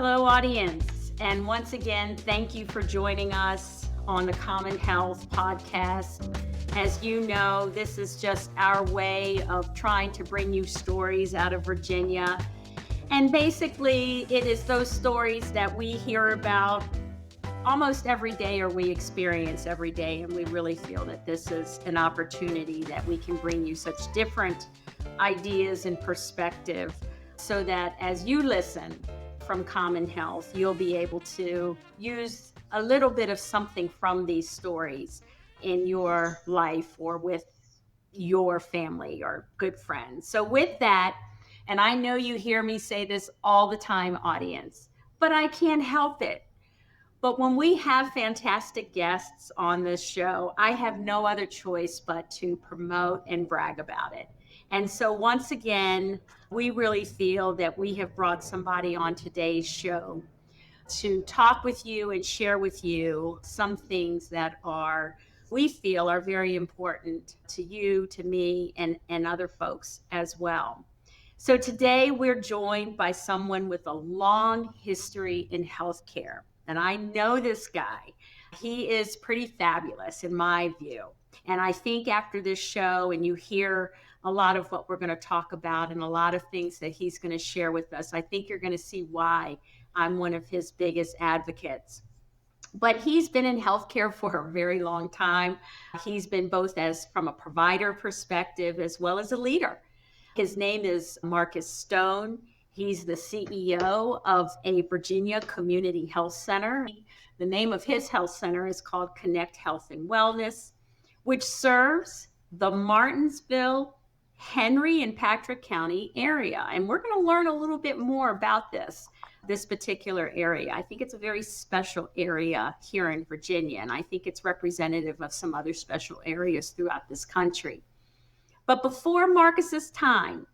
Hello, audience. And once again, thank you for joining us on the Common Health podcast. As you know, this is just our way of trying to bring you stories out of Virginia. And basically, it is those stories that we hear about almost every day or we experience every day. And we really feel that this is an opportunity that we can bring you such different ideas and perspective so that as you listen from Common Health, you'll be able to use a little bit of something from these stories in your life or with your family or good friends. So with that, and I know you hear me say this all the time, audience, but I can't help it. But when we have fantastic guests on this show, I have no other choice but to promote and brag about it. And so once again, we really feel that we have brought somebody on today's show to talk with you and share with you some things that we feel are very important to you, to me, and other folks as well. So today we're joined by someone with a long history in healthcare. And I know this guy. He is pretty fabulous in my view. And I think after this show and you hear a lot of what we're going to talk about and a lot of things that he's going to share with us, I think you're going to see why I'm one of his biggest advocates. But he's been in healthcare for a very long time. He's been both as from a provider perspective as well as a leader. His name is Marcus Stone. He's the CEO of a Virginia Community Health Center. The name of his health center is called Connect Health and Wellness, which serves the Martinsville, Henry, and Patrick County area. And we're going to learn a little bit more about this particular area. I think it's a very special area here in Virginia, and I think it's representative of some other special areas throughout this country. But before Marcus's time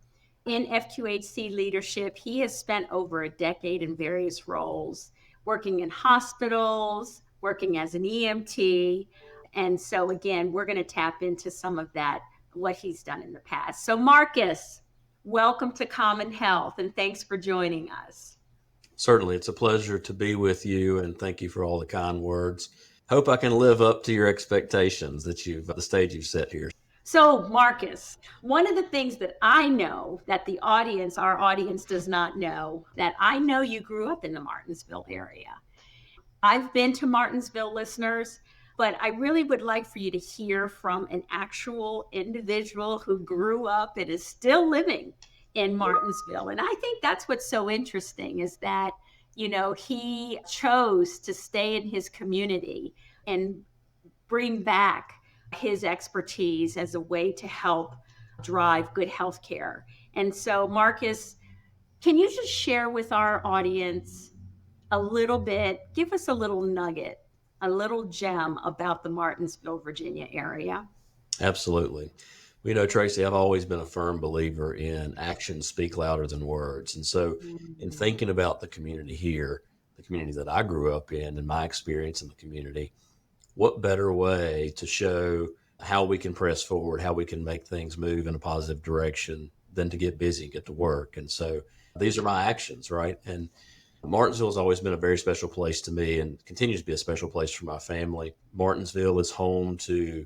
in FQHC leadership, he has spent over a decade in various roles, working in hospitals, working as an EMT. And so again, we're going to tap into some of that, what he's done in the past. So Marcus, welcome to Common Health, and thanks for joining us. Certainly. It's a pleasure to be with you, and thank you for all the kind words. Hope I can live up to your expectations the stage you've set here. So Marcus, one of the things that I know that our audience does not know, that I know you grew up in the Martinsville area. I've been to Martinsville, listeners, but I really would like for you to hear from an actual individual who grew up and is still living in Martinsville. And I think that's what's so interesting is that, he chose to stay in his community and bring back his expertise as a way to help drive good health care. And so, Marcus, can you just share with our audience a little bit, give us a little nugget, a little gem about the Martinsville, Virginia area? Absolutely. Tracy, I've always been a firm believer in actions speak louder than words. And so in thinking about the community here, the community that I grew up in and my experience in the community, what better way to show how we can press forward, how we can make things move in a positive direction than to get busy, get to work. And so these are my actions, right? And Martinsville has always been a very special place to me and continues to be a special place for my family. Martinsville is home to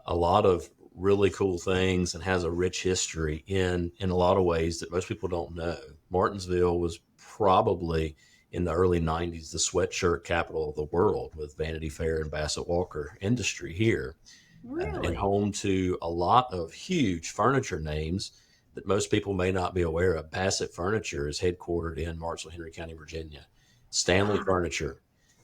a lot of really cool things and has a rich history in a lot of ways that most people don't know. Martinsville was probably in the early 90s, the sweatshirt capital of the world with Vanity Fair and Bassett Walker industry here. Really? And home to a lot of huge furniture names that most people may not be aware of. Bassett Furniture is headquartered in Martinsville, Henry County, Virginia. Stanley Furniture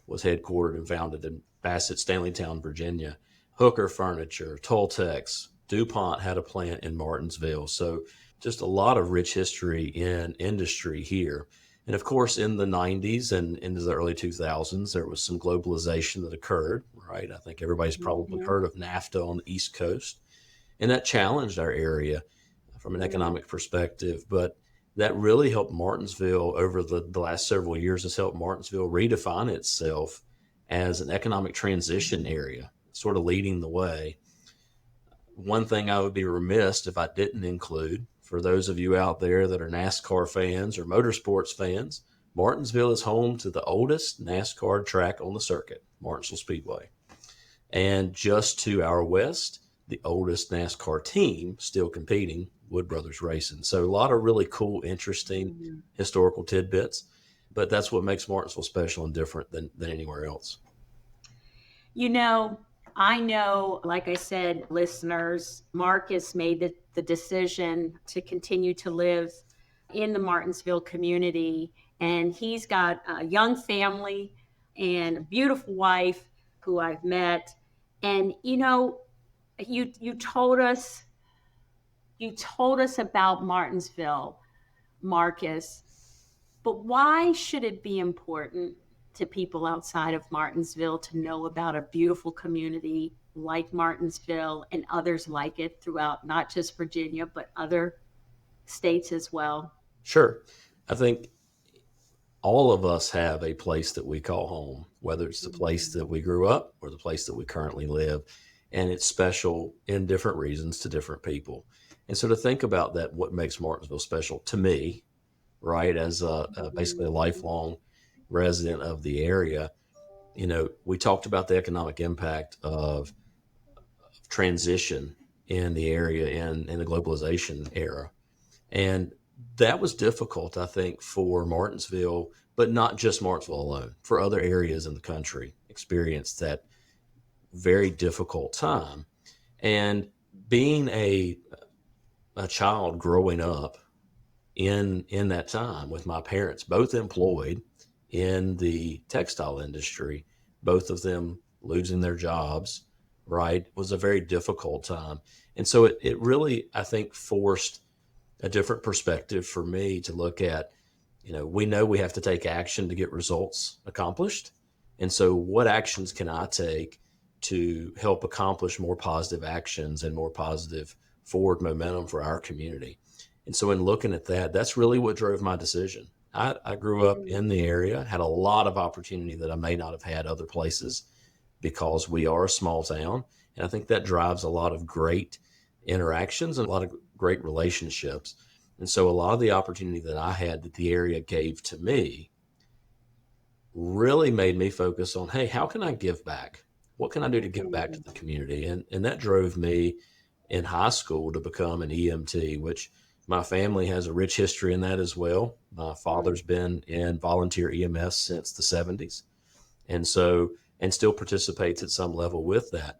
was headquartered and founded in Bassett, Stanleytown, Virginia. Hooker Furniture, Toltex, DuPont had a plant in Martinsville. So just a lot of rich history in industry here. And of course, in the 90s and into the early 2000s, there was some globalization that occurred, right? I think everybody's probably heard of NAFTA on the East Coast. And that challenged our area from an economic perspective. But that really helped Martinsville over the last several years, has helped Martinsville redefine itself as an economic transition area, sort of leading the way. One thing I would be remiss if I didn't include, for those of you out there that are NASCAR fans or motorsports fans, Martinsville is home to the oldest NASCAR track on the circuit, Martinsville Speedway. And just to our west, the oldest NASCAR team still competing, Wood Brothers Racing. So a lot of really cool, interesting Mhm. historical tidbits. But that's what makes Martinsville special and different than anywhere else. You know, I know, like I said, listeners, Marcus made the decision to continue to live in the Martinsville community. And he's got a young family and a beautiful wife who I've met. And, you told us about Martinsville, Marcus, but why should it be important to people outside of Martinsville to know about a beautiful community like Martinsville and others like it throughout not just Virginia, but other states as well? Sure. I think all of us have a place that we call home, whether it's the place Mhm. that we grew up or the place that we currently live. And it's special in different reasons to different people. And so to think about that, what makes Martinsville special to me, right, as basically a lifelong resident of the area, we talked about the economic impact of transition in the area in the globalization era. And that was difficult, I think, for Martinsville, but not just Martinsville alone. For other areas in the country, experienced that very difficult time. And being a child growing up in that time with my parents, both employed in the textile industry, both of them losing their jobs, right, was a very difficult time. And so it really, I think, forced a different perspective for me to look at. We know we have to take action to get results accomplished. And so what actions can I take to help accomplish more positive actions and more positive forward momentum for our community? And so in looking at that, that's really what drove my decision. I grew up Mm, in the area, had a lot of opportunity that I may not have had other places because we are a small town. And I think that drives a lot of great interactions and a lot of great relationships. And so a lot of the opportunity that I had that the area gave to me really made me focus on, hey, how can I give back? What can I do to give back to mm, the community? And that drove me in high school to become an EMT, which my family has a rich history in that as well. My mm, father's been in volunteer EMS since the 70s. And so, and still participates at some level with that,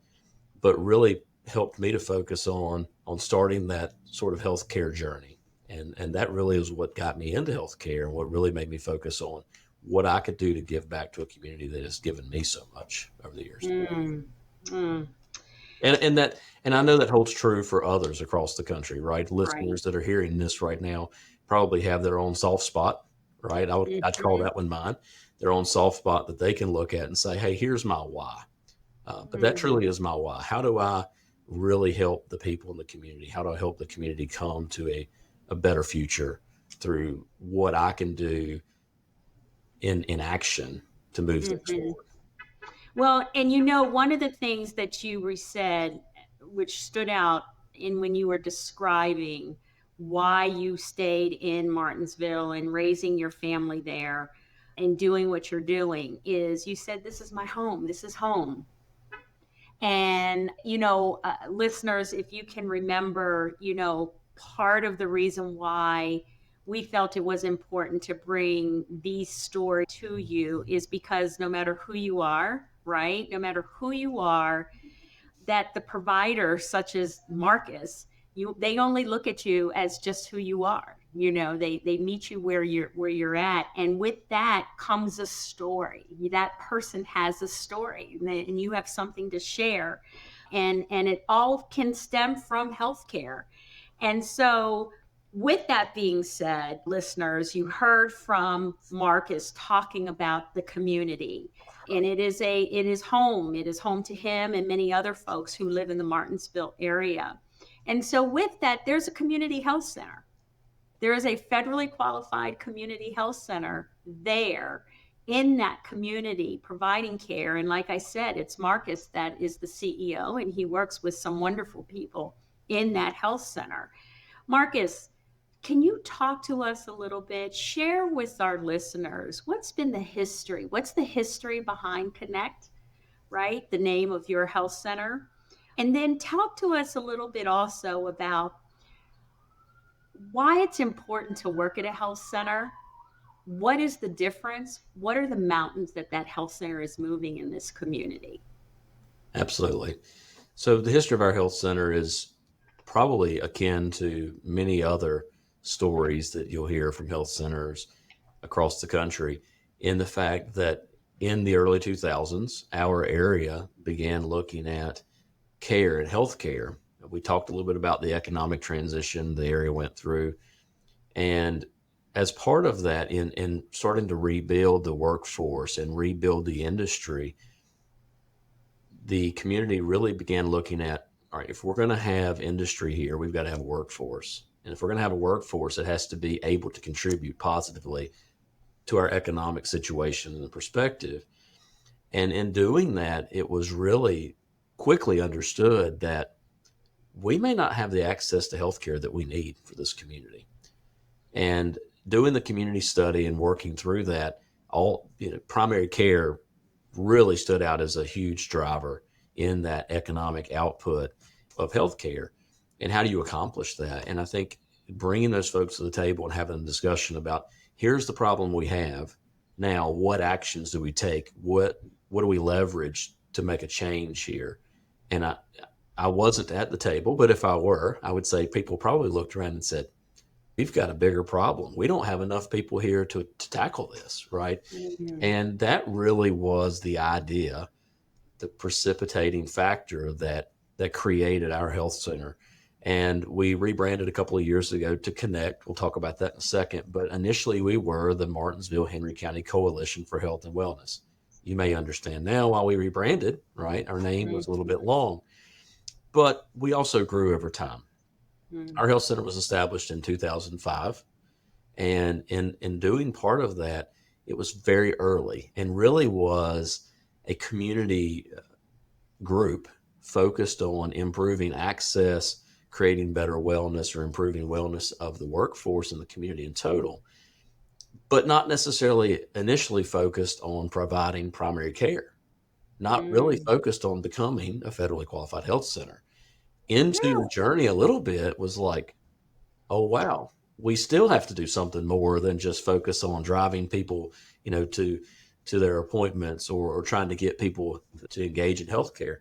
but really helped me to focus on starting that sort of healthcare journey. And that really is what got me into healthcare and what really made me focus on what I could do to give back to a community that has given me so much over the years. mm, mm. And I know that holds true for others across the country, right? Right. Listeners that are hearing this right now probably have their own soft spot, right? I'd call Mhm, that one mine, their own soft spot that they can look at and say, hey, here's my why. But that mhm, truly is my why. How do I really help the people in the community? How do I help the community come to a better future through what I can do in action to move things mhm. forward? Well, and one of the things that you said, which stood out in when you were describing why you stayed in Martinsville and raising your family there and doing what you're doing, is you said, "This is my home. This is home." And, listeners, if you can remember, part of the reason why we felt it was important to bring these stories to you is because no matter who you are, right? No matter who you are, that the provider, such as Marcus, they only look at you as just who you are. They meet you where you're at, and with that comes a story. That person has a story, and you have something to share, and it all can stem from healthcare. And so, with that being said, listeners, you heard from Marcus talking about the community, and it is home to him and many other folks who live in the Martinsville area. And so with that, there's a community health center. There is a federally qualified community health center there in that community providing care. And like I said, it's Marcus that is the CEO, and he works with some wonderful people in that health center. Marcus, Can you talk to us a little bit? Share with our listeners what's been the history? What's the history behind Connect, right? The name of your health center. And then talk to us a little bit also about why it's important to work at a health center. What is the difference? What are the mountains that that health center is moving in this community? Absolutely. So the history of our health center is probably akin to many other stories that you'll hear from health centers across the country, in the fact that in the early 2000s, our area began looking at care and healthcare. We talked a little bit about the economic transition the area went through. And as part of that, in starting to rebuild the workforce and rebuild the industry, the community really began looking at, all right, if we're going to have industry here, we've got to have a workforce. And if we're going to have a workforce, it has to be able to contribute positively to our economic situation and the perspective. And in doing that, it was really quickly understood that we may not have the access to healthcare that we need for this community. And doing the community study and working through that, primary care really stood out as a huge driver in that economic output of healthcare. And how do you accomplish that? And I think bringing those folks to the table and having a discussion about, here's the problem we have. Now, what actions do we take? What do we leverage to make a change here? And I wasn't at the table, but if I were, I would say people probably looked around and said, we've got a bigger problem. We don't have enough people here to tackle this, right? Mm-hmm. And that really was the idea, the precipitating factor that created our health center. And we rebranded a couple of years ago to Connect. We'll talk about that in a second. But initially, we were the Martinsville-Henry County Coalition for Health and Wellness. You may understand now why we rebranded, right? Our name was a little bit long, but we also grew over time. Mm-hmm. Our health center was established in 2005. And in doing part of that, it was very early and really was a community group focused on improving access, creating better wellness, or improving wellness of the workforce and the community in total, but not necessarily initially focused on providing primary care, not really Mm. focused on becoming a federally qualified health center. Into the journey a little bit was like, oh, wow, we still have to do something more than just focus on driving people, to their appointments, or trying to get people to engage in healthcare.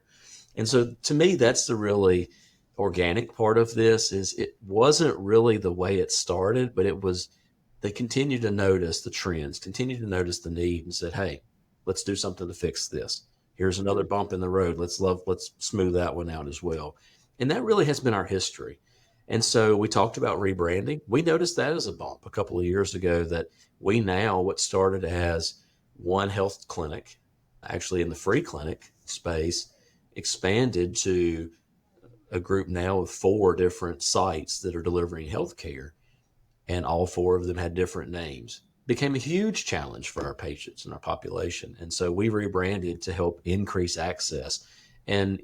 And so to me, that's the really organic part of this. Is it wasn't really the way it started, but it was, they continued to notice the trends, continued to notice the need, and said, hey, let's do something to fix this. Here's another bump in the road. Let's smooth that one out as well. And that really has been our history. And so we talked about rebranding. We noticed that as a bump a couple of years ago, that we now, what started as one health clinic, actually in the free clinic space, expanded to a group now of 4 different sites that are delivering healthcare. And all 4 of them had different names. Became a huge challenge for our patients and our population. And so we rebranded to help increase access. And,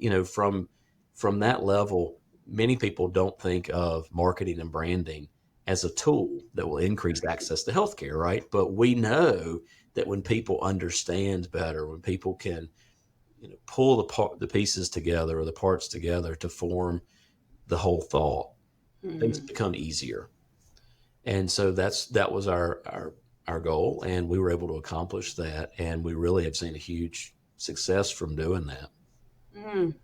from that level, many people don't think of marketing and branding as a tool that will increase access to healthcare, right? But we know that when people understand better, when people can, pull the pieces together, or the parts together to form the whole thought, things Mm-hmm. become easier. And so that was our goal, and we were able to accomplish that. And we really have seen a huge success from doing that. Mm.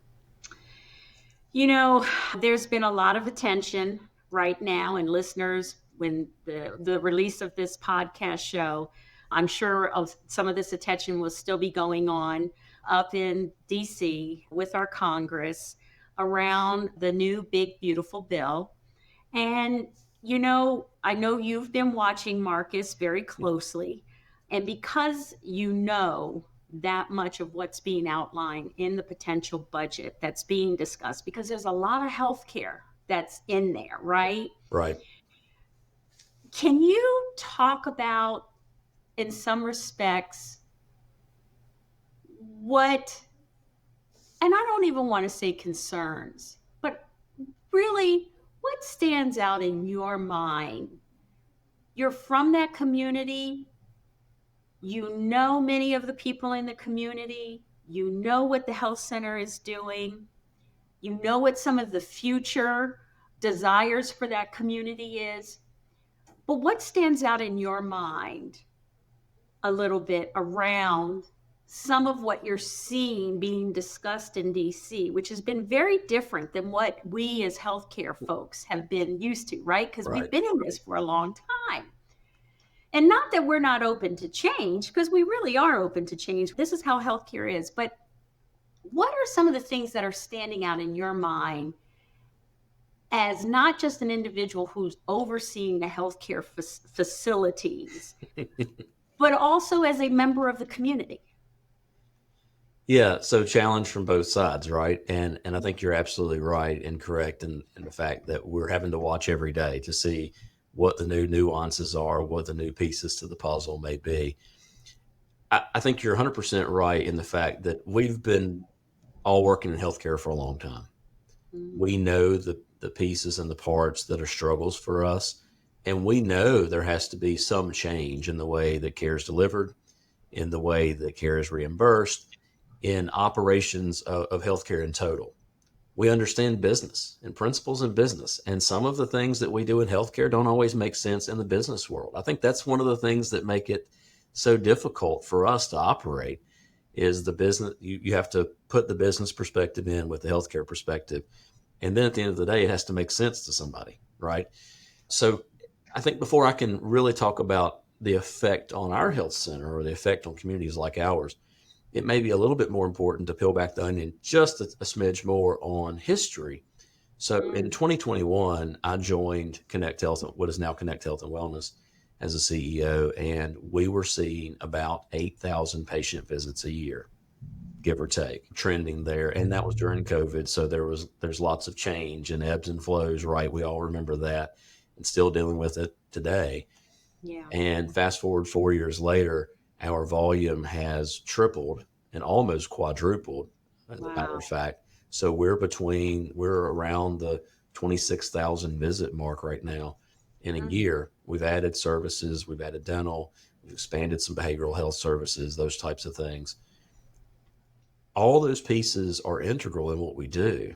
You know, there's been a lot of attention right now, and listeners, when the release of this podcast show, I'm sure of some of this attention will still be going on up in DC with our Congress around the new big beautiful bill. And I know you've been watching Marcus very closely, and because you know that much of what's being outlined in the potential budget that's being discussed, because there's a lot of healthcare that's in there, right? Right. Can you talk about, in some respects, what, and I don't even want to say concerns, but really, What stands out in your mind? You're from that community. You know many of the people in the community. You know what the health center is doing. You know what some of the future desires for that community is. But what stands out in your mind a little bit around some of what you're seeing being discussed in DC, which has been very different than what we as healthcare folks have been used to, right? Because we've Right. been in this for a long time. And not that we're not open to change, because we really are open to change. This is how healthcare is. But what are some of the things that are standing out in your mind as not just an individual who's overseeing the healthcare facilities, but also as a member of the community? Yeah, so challenge from both sides, right? And I think you're absolutely right and correct in the fact that we're having to watch every day to see what the new nuances are, what the new pieces to the puzzle may be. I think you're 100% right in the fact that we've been all working in healthcare for a long time. We Mm, know the pieces and the parts that are struggles for us, and we know there has to be some change in the way that care is delivered, in the way that care is reimbursed, in operations of healthcare in total. We understand business and principles in business, and some of the things that we do in healthcare don't always make sense in the business world. I think that's one of the things that make it so difficult for us to operate is the business. You have to put the business perspective in with the healthcare perspective. And then at the end of the day, it has to make sense to somebody, right? So I think before I can really talk about the effect on our health center or the effect on communities like ours, it may be a little bit more important to peel back the onion just a smidge more on history. So in mm, 2021, I joined Connect Health, what is now Connect Health and Wellness, as a CEO, and we were seeing about 8,000 patient visits a year, give or take, trending there. And that was during COVID. So there's lots of change and ebbs and flows, right? We all remember that and still dealing with it today. yeah. And fast forward 4 years later, our volume has tripled and almost quadrupled, as a matter of Wow. fact. So we're around the 26,000 visit mark right now in a Mm, year. We've added services, we've added dental, we've expanded some behavioral health services, those types of things. All those pieces are integral in what we do.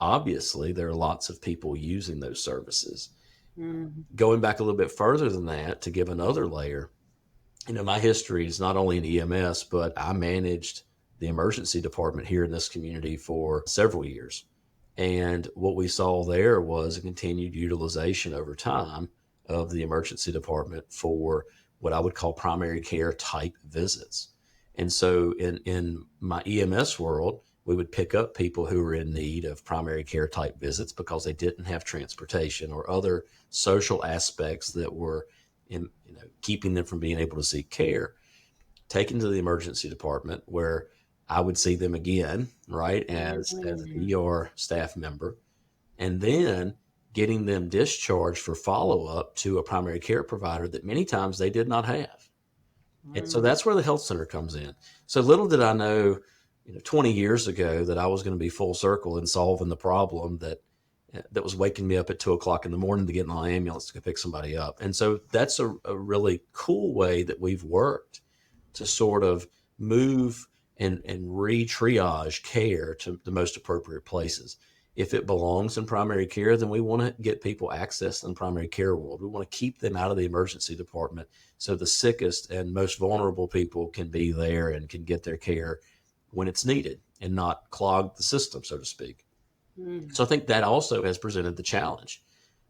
Obviously, there are lots of people using those services. mm, Going back a little bit further than that to give another layer, my history is not only in EMS, but I managed the emergency department here in this community for several years. And what we saw there was a continued utilization over time of the emergency department for what I would call primary care type visits. And so in my EMS world, we would pick up people who were in need of primary care type visits because they didn't have transportation or other social aspects that were keeping them from being able to seek care, taken to the emergency department where I would see them again, right, as an mm, ER staff member, and then getting them discharged for follow up to a primary care provider that many times they did not have. And so mm. that's where the health center comes in. So little did I know, 20 years ago that I was going to be full circle in solving the problem that was waking me up at 2 o'clock in the morning to get in my ambulance to go pick somebody up. And so that's a really cool way that we've worked to sort of move and re-triage care to the most appropriate places. If it belongs in primary care, then we want to get people access in the primary care world. We want to keep them out of the emergency department so the sickest and most vulnerable people can be there and can get their care when it's needed and not clog the system, so to speak. Mm. So I think that also has presented the challenge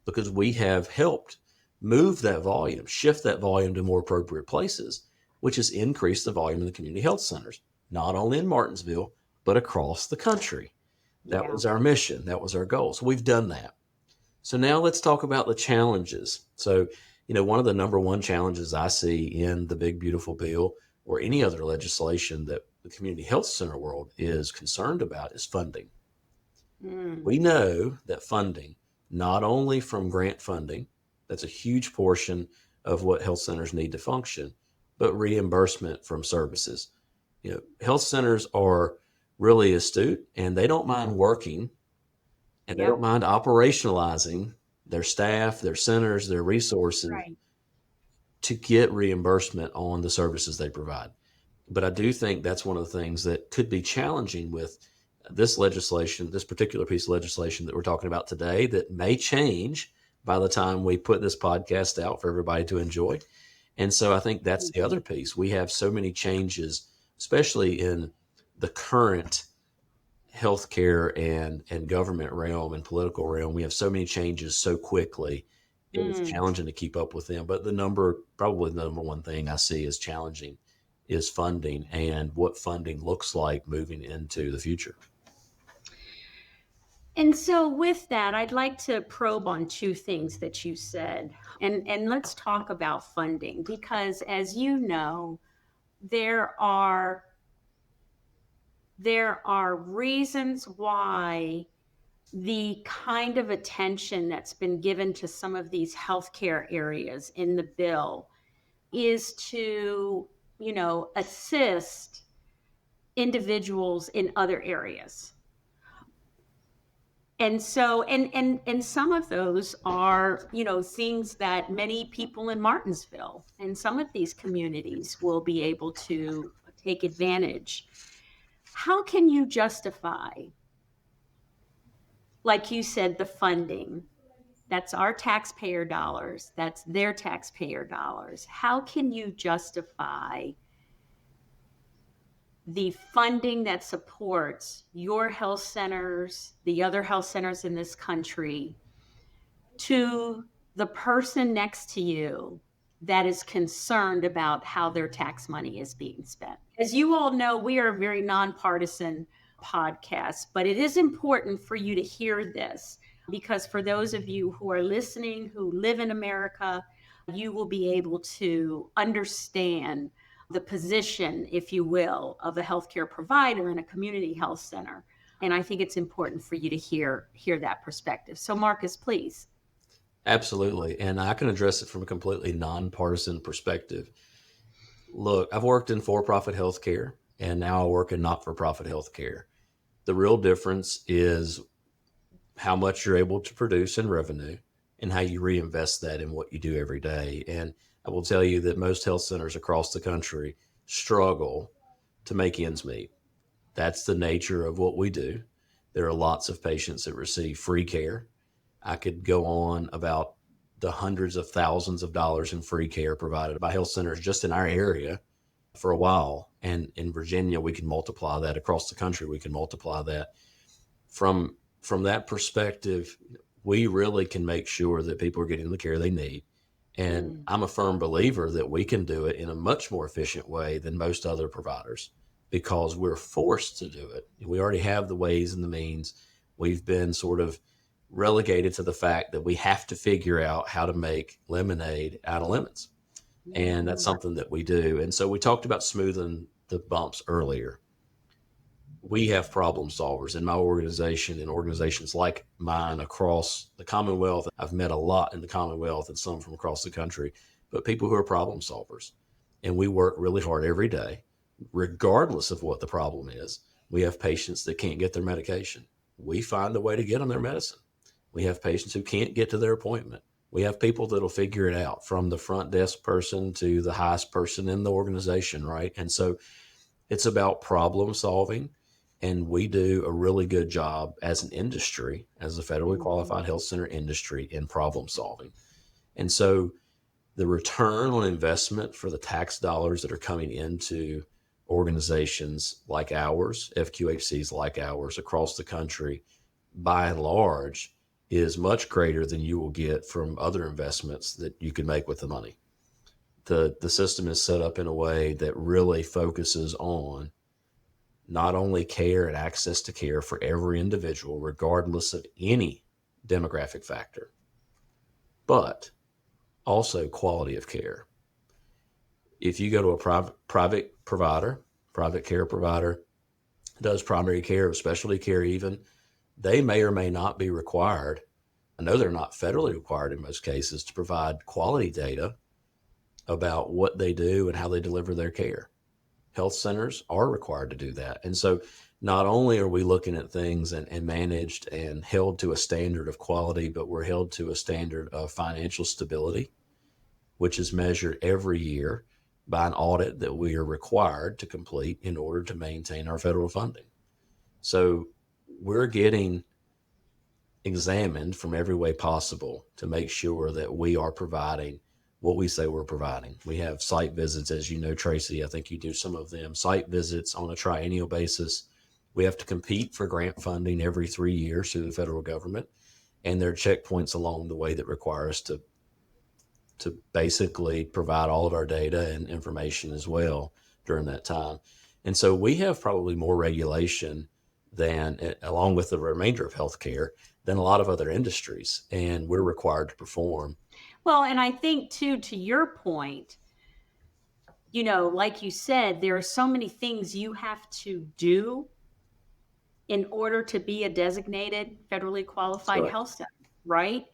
because we have helped move that volume, shift that volume to more appropriate places, which has increased the volume in the community health centers, not only in Martinsville, but across the country. That Yeah. was our mission. That was our goal. So we've done that. So now let's talk about the challenges. So, one of the number one challenges I see in the big, beautiful bill or any other legislation that the community health center world is concerned about is funding. Mm. We know that funding, not only from grant funding, that's a huge portion of what health centers need to function, but reimbursement from services. Health centers are really astute and they don't mind working and they don't Yep. mind operationalizing their staff, their centers, their resources Right. to get reimbursement on the services they provide. But I do think that's one of the things that could be challenging with this legislation, this particular piece of legislation that we're talking about today, that may change by the time we put this podcast out for everybody to enjoy. And so I think that's the other piece. We have so many changes, especially in the current healthcare and government realm and political realm. We have so many changes so quickly. It's Mm. challenging to keep up with them. But probably the number one thing I see is challenging is funding and what funding looks like moving into the future. And so with that, I'd like to probe on two things that you said. And let's talk about funding because as you know, there are there are reasons why the kind of attention that's been given to some of these healthcare areas in the bill is to, assist individuals in other areas. And so and some of those are, things that many people in Martinsville and some of these communities will be able to take advantage. How can you justify, like you said, the funding? That's our taxpayer dollars. That's their taxpayer dollars. How can you justify the funding that supports your health centers, the other health centers in this country, to the person next to you that is concerned about how their tax money is being spent? As you all know, we are a very nonpartisan podcast, but it is important for you to hear this because for those of you who are listening who live in America, you will be able to understand the position, if you will, of a healthcare provider in a community health center. And I think it's important for you to hear that perspective. So Marcus, please. Absolutely. And I can address it from a completely nonpartisan perspective. Look, I've worked in for profit healthcare and now I work in not for profit healthcare. The real difference is how much you're able to produce in revenue and how you reinvest that in what you do every day. And I will tell you that most health centers across the country struggle to make ends meet. That's the nature of what we do. There are lots of patients that receive free care. I could go on about the hundreds of thousands of dollars in free care provided by health centers just in our area for a while. And in Virginia, we can multiply that across the country. We can multiply that from that perspective. We really can make sure that people are getting the care they need. And Mm. I'm a firm believer that we can do it in a much more efficient way than most other providers because we're forced to do it. We already have the ways and the means. We've been sort of relegated to the fact that we have to figure out how to make lemonade out of lemons. And that's something that we do. And so we talked about smoothing the bumps earlier. We have problem solvers in my organization and organizations like mine across the Commonwealth. I've met a lot in the Commonwealth and some from across the country, but people who are problem solvers. And we work really hard every day, regardless of what the problem is. We have patients that can't get their medication. We find a way to get them their medicine. We have patients who can't get to their appointment. We have people that'll figure it out, from the front desk person to the highest person in the organization, right? And so it's about problem solving. And we do a really good job as an industry, as a federally qualified health center industry, in problem solving. And so the return on investment for the tax dollars that are coming into organizations like ours, FQHCs like ours across the country, by and large, is much greater than you will get from other investments that you can make with the money. The system is set up in a way that really focuses on not only care and access to care for every individual, regardless of any demographic factor, but also quality of care. If you go to a private provider, private care provider, does primary care or specialty care even, they may or may not be required. I know they're not federally required in most cases to provide quality data about what they do and how they deliver their care. Health centers are required to do that. And so not only are we looking at things and managed and held to a standard of quality, but we're held to a standard of financial stability, which is measured every year by an audit that we are required to complete in order to maintain our federal funding. So we're getting examined from every way possible to make sure that we are providing what we say we're providing. We have site visits, as you know, Tracy. I think you do some of them, site visits on a triennial basis. We have to compete for grant funding every 3 years through the federal government. And there are checkpoints along the way that require us to basically provide all of our data and information as well during that time. And so we have probably more regulation than, along with the remainder of healthcare, than a lot of other industries. And we're required to perform. Well, and I think too, to your point, like you said, there are so many things you have to do in order to be a designated federally qualified Correct. health center, right?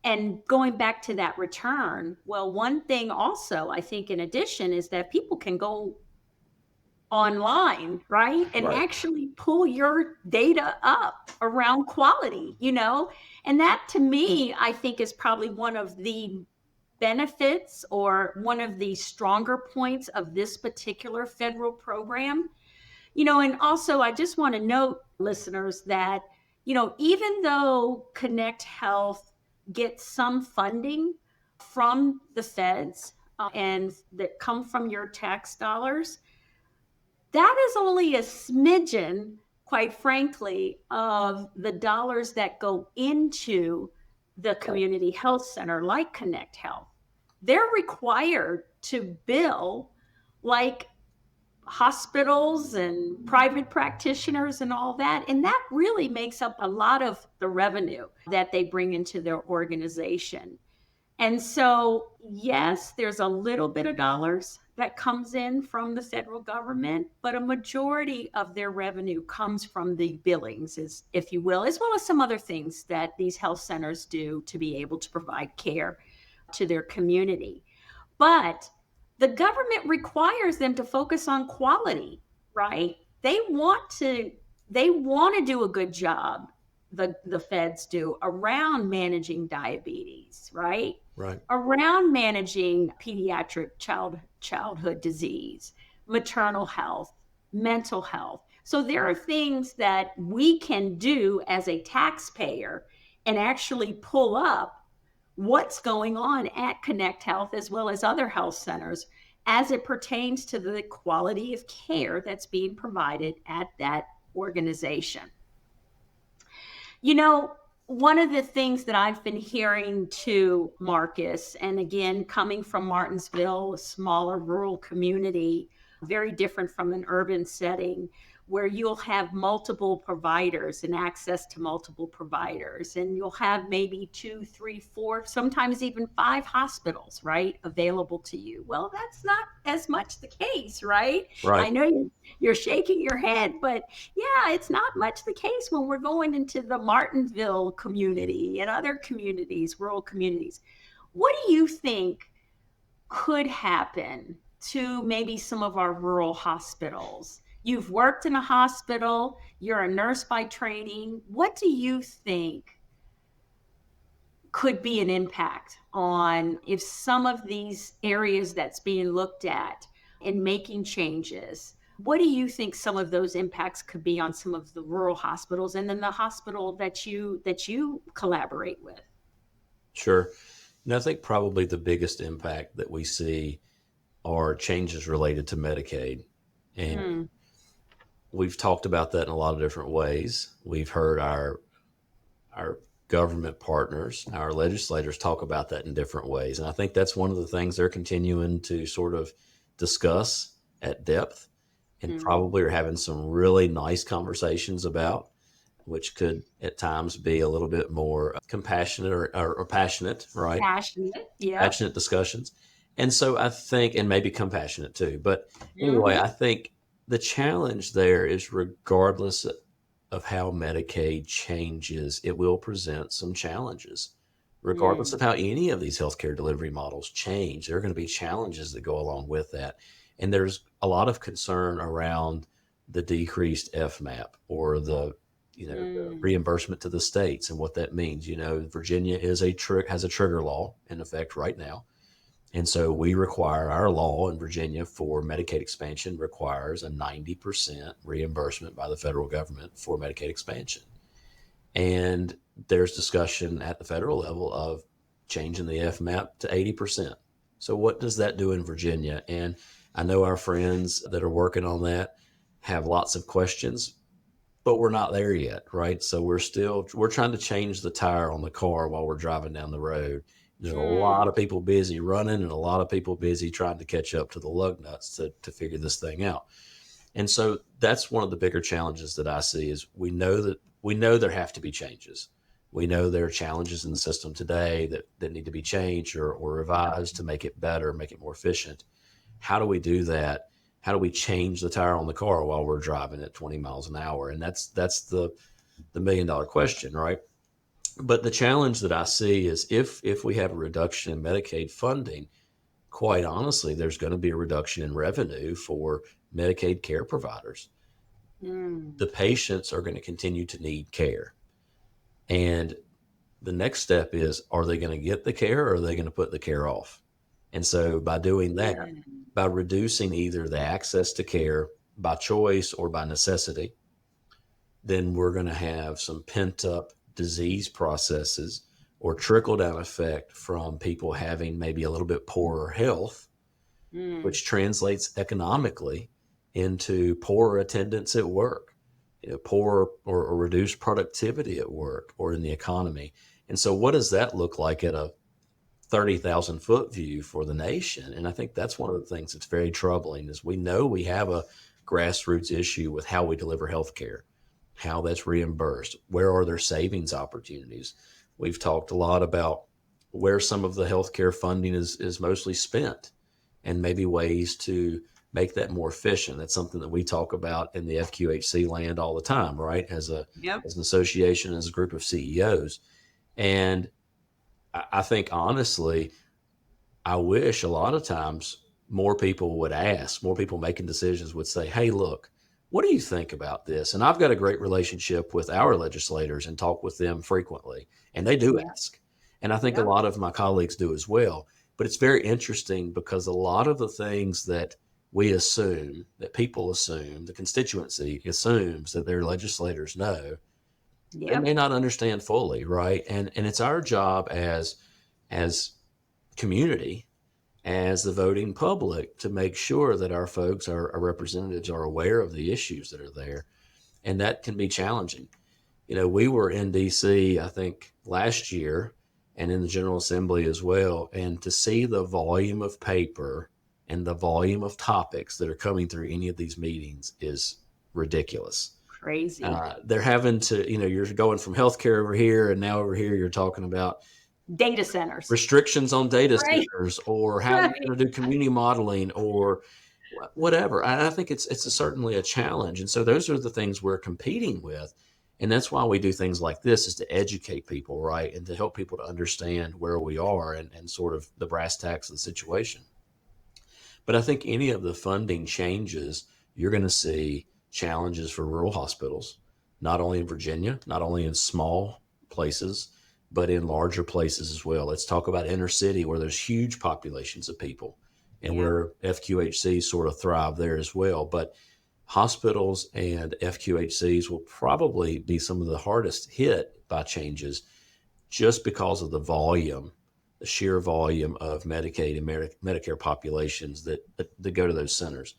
And going back to that return, well, one thing also, I think, in addition, is that people can go online, right? And Right. actually pull your data up around quality, And that to me, I think is probably one of the benefits or one of the stronger points of this particular federal program. And also I just want to note, listeners, that, even though Connect Health gets some funding from the feds and that come from your tax dollars, that is only a smidgen, quite frankly, of the dollars that go into the community health center like Connect Health. They're required to bill like hospitals and private practitioners and all that. And that really makes up a lot of the revenue that they bring into their organization. And so, yes, there's a little bit of dollars that comes in from the federal government, but a majority of their revenue comes from the billings, if you will, as well as some other things that these health centers do to be able to provide care to their community. But the government requires them to focus on quality, right? They want to do a good job, the feds do, around managing diabetes, right? Right. Around managing pediatric childhood disease, maternal health, mental health. So there are things that we can do as a taxpayer and actually pull up what's going on at Connect Health as well as other health centers as it pertains to the quality of care that's being provided at that organization. One of the things that I've been hearing too, Marcus, and again, coming from Martinsville, a smaller rural community, very different from an urban setting, where you'll have multiple providers and access to multiple providers, and you'll have maybe 2, 3, 4, sometimes even 5 hospitals, right, available to you. Well, that's not as much the case, right? Right. I know you're shaking your head, but yeah, it's not much the case when we're going into the Martinsville community and other communities, rural communities. What do you think could happen to maybe some of our rural hospitals? You've worked in a hospital, you're a nurse by training. What do you think could be an impact on if some of these areas that's being looked at and making changes? What do you think some of those impacts could be on some of the rural hospitals and then the hospital that you collaborate with? Sure. And I think probably the biggest impact that we see are changes related to Medicaid. And we've talked about that in a lot of different ways. We've heard our government partners, our legislators talk about that in different ways. And I think that's one of the things they're continuing to sort of discuss at depth and probably are having some really nice conversations about, which could at times be a little bit more compassionate or passionate, right? Passionate, yeah. Passionate discussions. And so I think, and maybe compassionate too. But anyway, I think the challenge there is regardless of how Medicaid changes, it will present some challenges. Regardless of how any of these healthcare delivery models change, there are going to be challenges that go along with that. And there's a lot of concern around the decreased FMAP or the the reimbursement to the states and what that means. Virginia has a trigger law in effect right now. And so our law in Virginia for Medicaid expansion requires a 90% reimbursement by the federal government for Medicaid expansion. And there's discussion at the federal level of changing the FMAP to 80%. So what does that do in Virginia? And I know our friends that are working on that have lots of questions, but we're not there yet, right? So we're trying to change the tire on the car while we're driving down the road. There's a lot of people busy running and a lot of people busy trying to catch up to the lug nuts to figure this thing out. And so that's one of the bigger challenges that I see is we know there have to be changes. We know there are challenges in the system today that need to be changed or revised to make it better, make it more efficient. How do we do that? How do we change the tire on the car while we're driving at 20 miles an hour? And that's the $1 million question, right? But the challenge that I see is if we have a reduction in Medicaid funding, quite honestly, there's going to be a reduction in revenue for Medicaid care providers. The patients are going to continue to need care. And the next step is, are they going to get the care or are they going to put the care off? And so by doing that, by reducing either the access to care by choice or by necessity, then we're going to have some pent up disease processes or trickle down effect from people having maybe a little bit poorer health, which translates economically into poorer attendance at work, poor or reduced productivity at work or in the economy. And so what does that look like at a 30,000 foot view for the nation? And I think that's one of the things that's very troubling is we know we have a grassroots issue with how we deliver healthcare, how that's reimbursed, where are there savings opportunities. We've talked a lot about where some of the healthcare funding is mostly spent and maybe ways to make that more efficient. That's something that we talk about in the FQHC land all the time, right? As an association, as a group of CEOs. And I think honestly, I wish a lot of times more people would ask, more people making decisions would say, hey, look, what do you think about this? And I've got a great relationship with our legislators and talk with them frequently. And they do ask. And I think a lot of my colleagues do as well. But it's very interesting because a lot of the things that we assume, that people assume, the constituency assumes that their legislators know, they may not understand fully, right? And it's our job as community, as the voting public, to make sure that our folks, our representatives, are aware of the issues that are there. And that can be challenging. We were in DC, I think, last year and in the General Assembly as well. And to see the volume of paper and the volume of topics that are coming through any of these meetings is ridiculous. Crazy. They're having to, you're going from healthcare over here, and now over here you're talking about data centers, restrictions on data centers, or how you're going to do community modeling or whatever. I think it's certainly a challenge. And so those are the things we're competing with. And that's why we do things like this, is to educate people, right? And to help people to understand where we are and sort of the brass tacks of the situation. But I think any of the funding changes, you're going to see challenges for rural hospitals, not only in Virginia, not only in small places, but in larger places as well. Let's talk about inner city where there's huge populations of people and where FQHCs sort of thrive there as well. But hospitals and FQHCs will probably be some of the hardest hit by changes just because of the sheer volume of Medicaid and Medicare populations that go to those centers.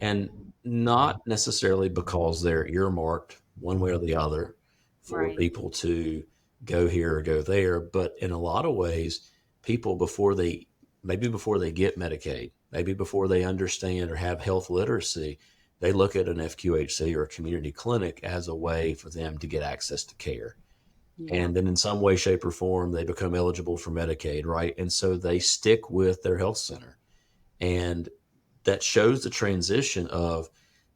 And not necessarily because they're earmarked one way or the other for people to go here or go there, but in a lot of ways, people before they get Medicaid, maybe before they understand or have health literacy, they look at an FQHC or a community clinic as a way for them to get access to care. And then in some way, shape, or form, they become eligible for Medicaid, right? And so they stick with their health center. And that shows the transition of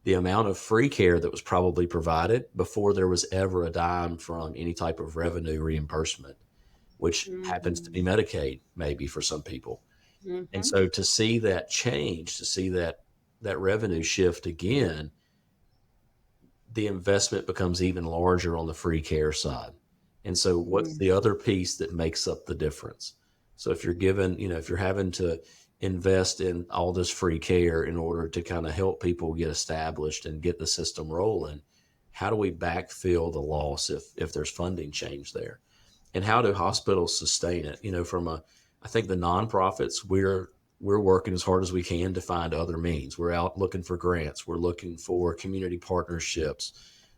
the amount of free care that was probably provided before there was ever a dime from any type of revenue reimbursement, which happens to be Medicaid, maybe for some people. And so to see that change, to see that revenue shift again, the investment becomes even larger on the free care side. And so what's Mm. the other piece that makes up the difference? So if you're given, if you're having to invest in all this free care in order to kind of help people get established and get the system rolling, how do we backfill the loss if there's funding change there? And how do hospitals sustain it? I think the nonprofits, we're working as hard as we can to find other means. We're out looking for grants. We're looking for community partnerships.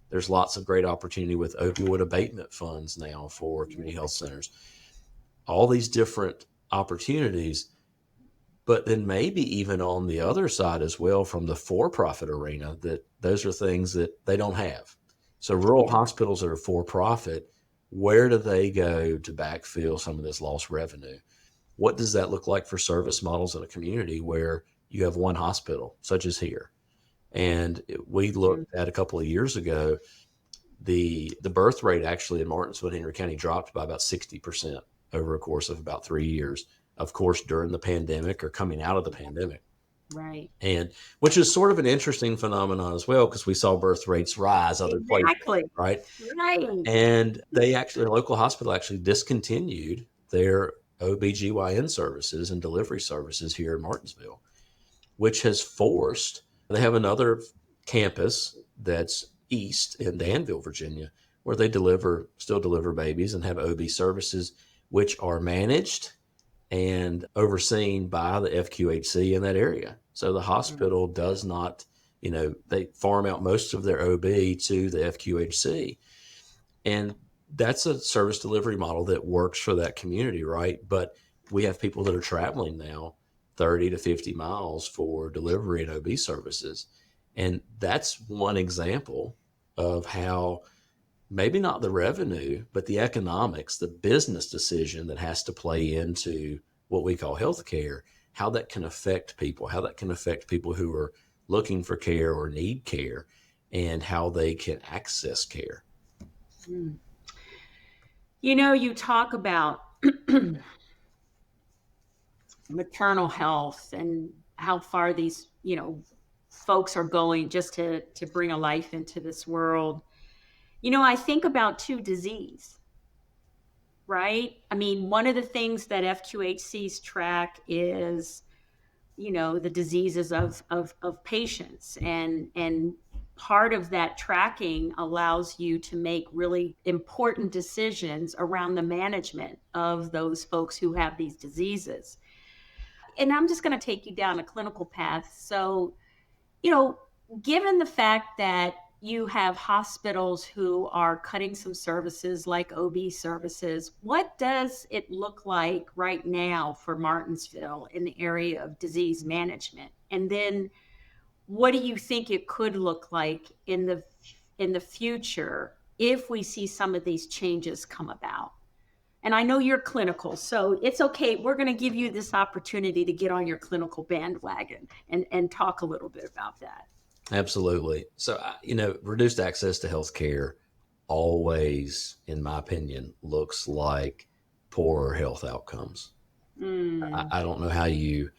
There's lots of great opportunity with opioid abatement funds now for community health centers. All these different opportunities, but then maybe even on the other side as well from the for-profit arena, that those are things that they don't have. So rural Yeah. hospitals that are for-profit, where do they go to backfill some of this lost revenue? What does that look like for service models in a community where you have one hospital, such as here? And we Mm. looked at a couple of years ago, the birth rate actually in Martinsville and Henry County dropped by about 60% over a course of about 3 years. Of course, during the pandemic or coming out of the pandemic. Right. And which is sort of an interesting phenomenon as well, because we saw birth rates rise other places, Exactly. right? Right. And their local hospital actually discontinued their OBGYN services and delivery services here in Martinsville, which has forced, they have another campus that's east in Danville, Virginia, where they still deliver babies and have OB services, which are managed and overseen by the FQHC in that area. So the Mm. hospital does not, they farm out most of their OB to the FQHC. And that's a service delivery model that works for that community, right? But we have people that are traveling now 30 to 50 miles for delivery and OB services. And that's one example of how maybe not the revenue, but the economics, the business decision that has to play into what we call healthcare, how that can affect people, how that can affect people who are looking for care or need care, and how they can access care. Mm. You talk about maternal health and how far these, folks are going just to bring a life into this world. I think about too disease, right? I mean, one of the things that FQHC's track is, the diseases of patients, and part of that tracking allows you to make really important decisions around the management of those folks who have these diseases. And I'm just going to take you down a clinical path. So, you know, given the fact that you have hospitals who are cutting some services like OB services, what does it look like right now for Martinsville in the area of disease management? And then what do you think it could look like in the future if we see some of these changes come about? And I know you're clinical, so it's okay. We're going to give you this opportunity to get on your clinical bandwagon and talk a little bit about that. Absolutely. So, reduced access to healthcare always, in my opinion, looks like poorer health outcomes. I, Mm. I don't know how you,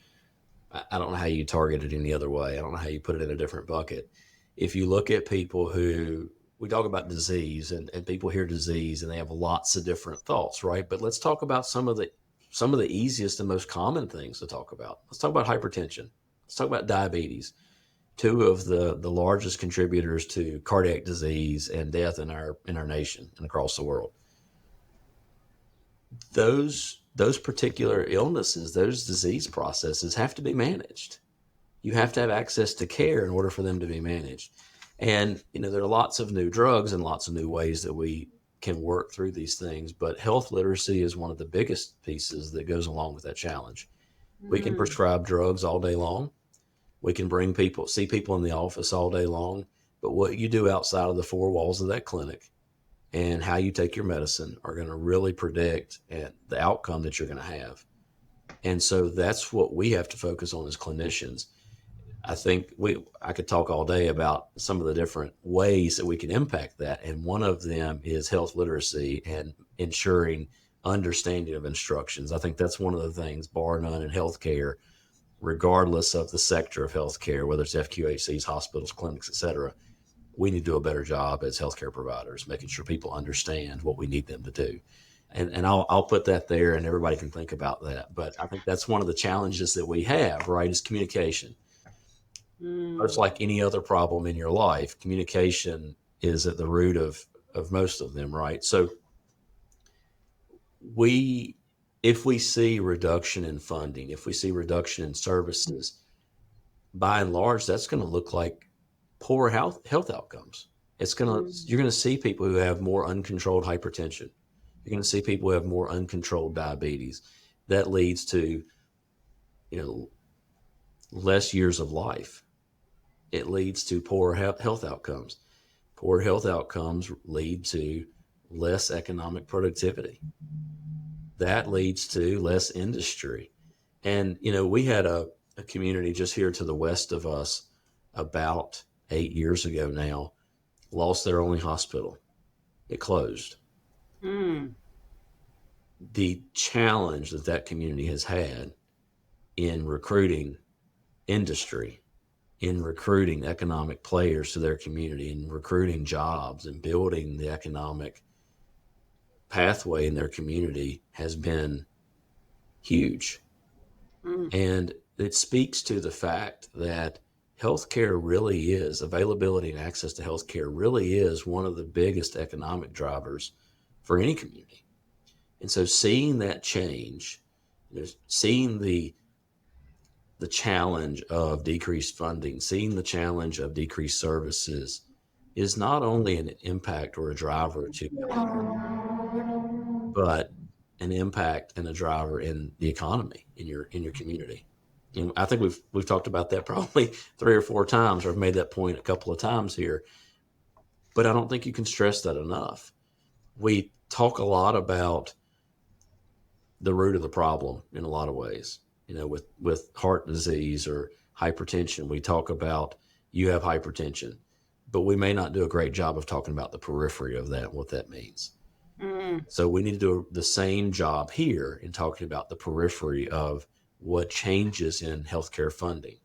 I don't know how you target it any other way. I don't know how you put it in a different bucket. If you look at people who, we talk about disease, and people hear disease and they have lots of different thoughts, right? But let's talk about some of the easiest and most common things to talk about. Let's talk about hypertension. Let's talk about diabetes, two of the largest contributors to cardiac disease and death in our nation and across the world. Those particular illnesses, those disease processes have to be managed. You have to have access to care in order for them to be managed. And there are lots of new drugs and lots of new ways that we can work through these things, but health literacy is one of the biggest pieces that goes along with that challenge. We can Mm. prescribe drugs all day long. We can see people in the office all day long, but what you do outside of the four walls of that clinic and how you take your medicine are going to really predict the outcome that you're going to have. And so that's what we have to focus on as clinicians. I think I could talk all day about some of the different ways that we can impact that. And one of them is health literacy and ensuring understanding of instructions. I think that's one of the things, bar none, in healthcare, regardless of the sector of healthcare, whether it's FQHCs, hospitals, clinics, et cetera. we need to do a better job as healthcare providers, making sure people understand what we need them to do. And I'll put that there, and everybody can think about that. But I think that's one of the challenges that we have, right, is communication. Much Mm. like any other problem in your life, communication is at the root of most of them, right? So we, if we see reduction in funding, if we see reduction in services, by and large, that's going to look like poor health outcomes. You're Mm. going to see people who have more uncontrolled hypertension. You're going to see people who have more uncontrolled diabetes. That leads to, you know, less years of life. It leads to poor health outcomes. Poor health outcomes lead to less economic productivity. That leads to less industry. And, we had a community just here to the west of us about 8 years ago now, lost their only hospital. It closed. Mm. The challenge that that community has had in recruiting industry, in recruiting economic players to their community, in recruiting jobs and building the economic pathway in their community has been huge. Mm. And it speaks to the fact that healthcare really is, availability and access to healthcare really is one of the biggest economic drivers for any community. And so seeing that change, seeing the challenge of decreased funding, seeing the challenge of decreased services is not only an impact or a driver to healthcare, but an impact and a driver in the economy in your community. I think we've talked about that probably 3 or 4 times, or I've made that point a couple of times here, but I don't think you can stress that enough. We talk a lot about the root of the problem in a lot of ways. With heart disease or hypertension, we talk about you have hypertension, but we may not do a great job of talking about the periphery of that, what that means. Mm. So we need to do the same job here in talking about the periphery of what changes in healthcare funding,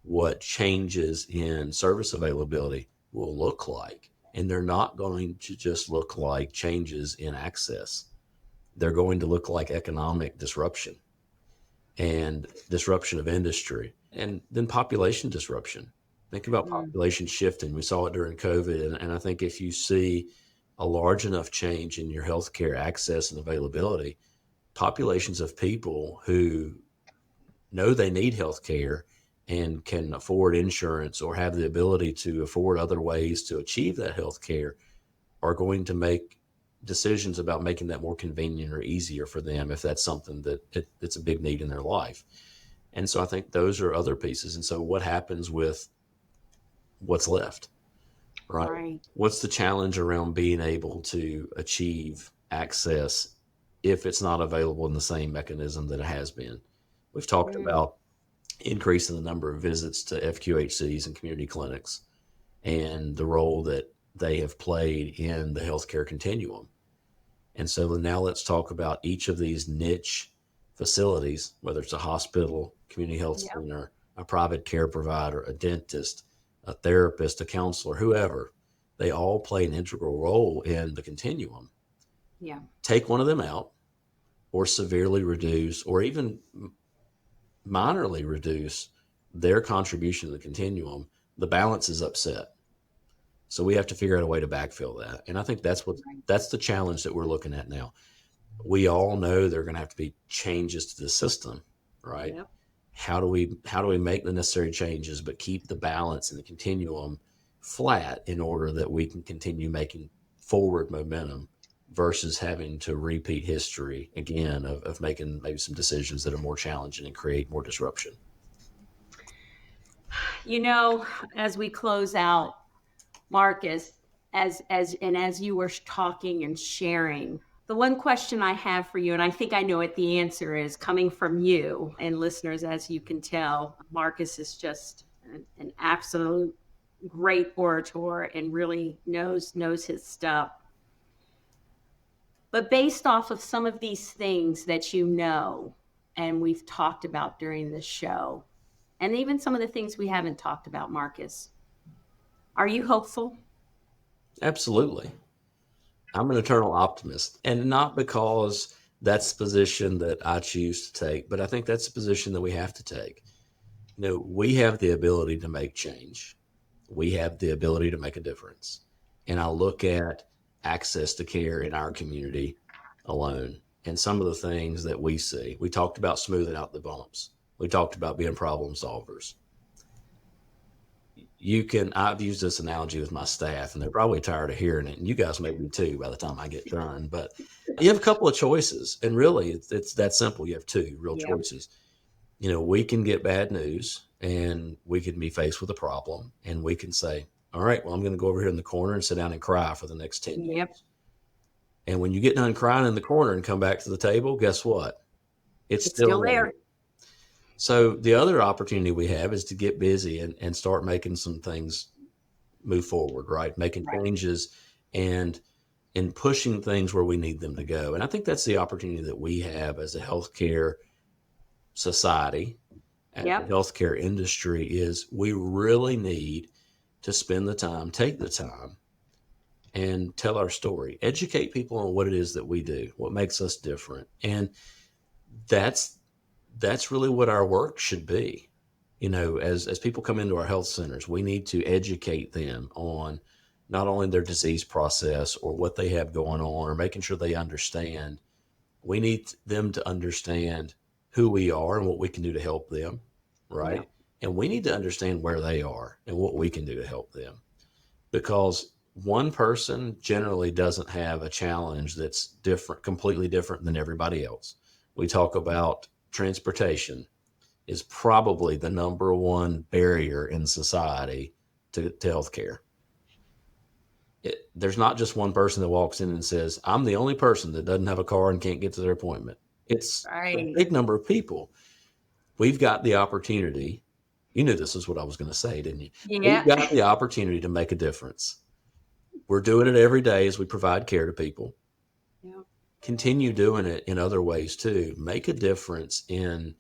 what changes in service availability will look like. And they're not going to just look like changes in access. They're going to look like economic disruption and disruption of industry, and then population disruption. Think about Mm. population shifting. We saw it during COVID. And I think if you see a large enough change in your healthcare access and availability, populations of people who know they need healthcare and can afford insurance or have the ability to afford other ways to achieve that healthcare are going to make decisions about making that more convenient or easier for them if that's something it's a big need in their life. And so I think those are other pieces. And so what happens with what's left, right? Right. What's the challenge around being able to achieve access if it's not available in the same mechanism that it has been? We've talked Mm. about increasing the number of visits to FQHCs and community clinics and the role that they have played in the healthcare continuum. And so now let's talk about each of these niche facilities, whether it's a hospital, community health Yeah. center, a private care provider, a dentist, a therapist, a counselor, whoever. They all play an integral role in the continuum. Yeah. Take one of them out, or severely reduce, or even minorly reduce their contribution to the continuum, the balance is upset. So we have to figure out a way to backfill that. And I think Right. that's the challenge that we're looking at now. We all know there are going to have to be changes to the system, right? Yep. How do we make the necessary changes but keep the balance and the continuum flat in order that we can continue making forward momentum versus having to repeat history again of making maybe some decisions that are more challenging and create more disruption. You know, as we close out, Marcus, as you were talking and sharing, the one question I have for you, and I think I know what the answer is coming from you and listeners, as you can tell, Marcus is just an absolute great orator and really knows his stuff. But based off of some of these things that you know and we've talked about during this show, and even some of the things we haven't talked about, Marcus, are you hopeful? Absolutely. I'm an eternal optimist, and not because that's the position that I choose to take, but I think that's the position that we have to take. We have the ability to make change. We have the ability to make a difference. And I look at access to care in our community alone and some of the things that we see. We talked about smoothing out the bumps. We talked about being problem solvers. I've used this analogy with my staff, and they're probably tired of hearing it. And you guys may be too by the time I get done. But you have a couple of choices. And really, it's that simple. You have two real Yeah. choices. We can get bad news and we can be faced with a problem, and we can say, all right, well, I'm going to go over here in the corner and sit down and cry for the next 10 Yep. years. And when you get done crying in the corner and come back to the table, guess what? It's still there. So the other opportunity we have is to get busy and start making some things move forward, right? Making changes and pushing things where we need them to go. And I think that's the opportunity that we have as a healthcare society and Yep. the healthcare industry is we really need to spend the time, take the time, and tell our story, educate people on what it is that we do, what makes us different. And that's really what our work should be. As people come into our health centers, we need to educate them on not only their disease process or what they have going on or making sure they understand. We need them to understand who we are and what we can do to help them, right? Yeah. And we need to understand where they are and what we can do to help them. Because one person generally doesn't have a challenge that's different, completely different than everybody else. We talk about transportation is probably the number one barrier in society to healthcare. There's not just one person that walks in and says, I'm the only person that doesn't have a car and can't get to their appointment. It's a big number of people. We've got the opportunity. You knew this is what I was going to say, didn't you? Yeah. We've got the opportunity to make a difference. We're doing it every day as we provide care to people. Yeah. Continue doing it in other ways too. Make a difference in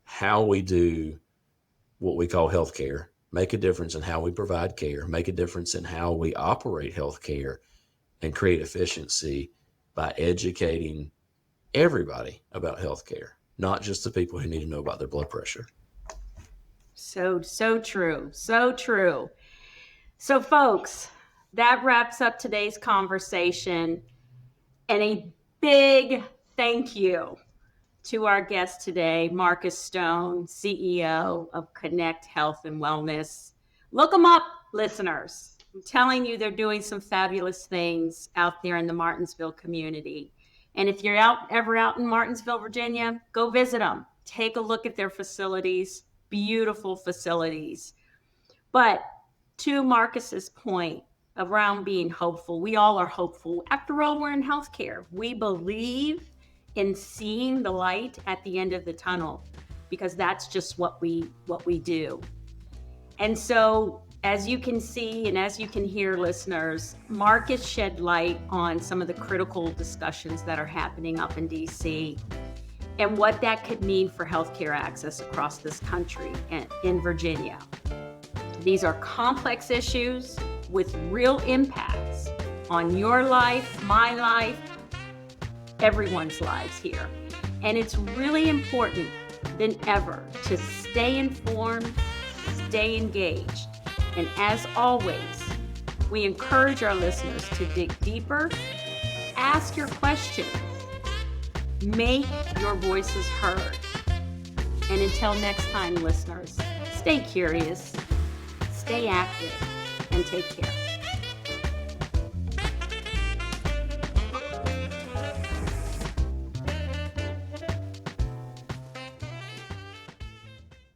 how we do what we call healthcare. Make a difference in how we provide care. Make a difference in how we operate healthcare and create efficiency by educating everybody about healthcare, not just the people who need to know about their blood pressure. So true. So true. So folks, that wraps up today's conversation. And a big thank you to our guest today, Marcus Stone, CEO of Connect Health and Wellness. Look them up, listeners. I'm telling you, they're doing some fabulous things out there in the Martinsville community. And if you're ever out in Martinsville, Virginia, go visit them. Take a look at their facilities, beautiful facilities. But to Marcus's point around being hopeful, we all are hopeful. After all, we're in healthcare. We believe in seeing the light at the end of the tunnel because that's just what we do. And so, as you can see and as you can hear, listeners, Marcus shed light on some of the critical discussions that are happening up in DC and what that could mean for healthcare access across this country and in Virginia. These are complex issues with real impacts on your life, my life, everyone's lives here. And it's really important than ever to stay informed, stay engaged. And as always, we encourage our listeners to dig deeper, ask your questions, make your voices heard. And until next time, listeners, stay curious, stay active, and take care.